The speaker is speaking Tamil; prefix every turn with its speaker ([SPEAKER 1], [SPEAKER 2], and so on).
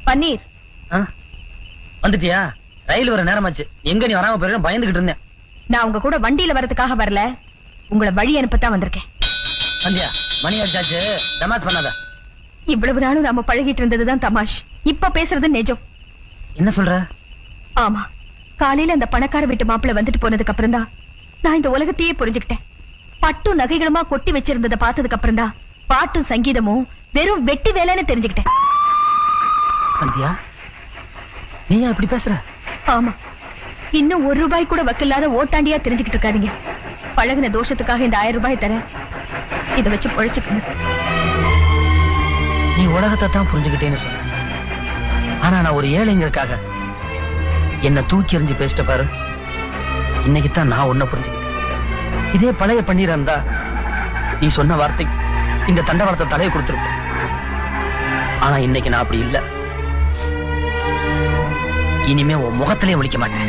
[SPEAKER 1] பன்னீர்.
[SPEAKER 2] வந்துட்டியா? ரயில் வர நேரமாச்சு. எங்க நீ வராம போயிரு பயந்துகிட்டு இருந்தேன்.
[SPEAKER 1] நான் உங்க கூட வண்டியில வரதுக்காக வரல, உங்களை வழி அனுப்பத்தான் வந்திருக்கேன்.
[SPEAKER 2] வந்தியா? மணி அடிச்சாச்சு, தமாஷ் பண்ணாத.
[SPEAKER 1] இவ்வளவு நாளும் நாம பழகிட்டு இருந்ததுதான் தமாஷ், இப்ப பேசுறது நிஜம்.
[SPEAKER 2] என்ன சொல்ற?
[SPEAKER 1] ஆமா, காலையில அந்த பணக்கார வீட்டு மாப்பிள்ள வந்துட்டு போனதுக்கு அப்புறம் தான் நான் இந்த உலகத்தையே புரிஞ்சுக்கிட்டேன். பட்டு நகைகளுமா கொட்டி வச்சிருந்ததை பார்த்ததுக்கு அப்புறம் தான் பாட்டும் சங்கீதமும் வெறும் வெட்டி வேலைன்னு தெரிஞ்சுக்கிட்டேன்.
[SPEAKER 2] வந்தியா? நீயா இப்படி பேசுற?
[SPEAKER 1] ஆமா, இன்னும் ₹1 கூட வக்கில்லாத ஓட்டாண்டியா தெரிஞ்சுக்கிட்டு இருக்காதீங்க. பழகின தோஷத்துக்காக இந்த ₹1000 தரேன், இதை வச்சு பொழைச்சுக்கங்க.
[SPEAKER 2] நீ உலகத்தை தான் புரிஞ்சுக்கிட்டேன்னு சொன்ன, ஆனா நான் ஒரு ஏழைங்களுக்காக என்ன தூக்கி எறிஞ்சு பேசிட்ட பாரு. இன்னைக்குத்தான் நான் உன்னை புரிஞ்சுக்கிட்டேன். இதே பழைய பன்னீர் இருந்தா நீ சொன்ன வார்த்தைக்கு இந்த தண்டவாளத்தை தலையை கொடுத்திருப்பேன். ஆனா இன்னைக்கு நான் அப்படி இல்ல. இனிமே உன் முகத்திலே ஒழிக்க மாட்டேன்.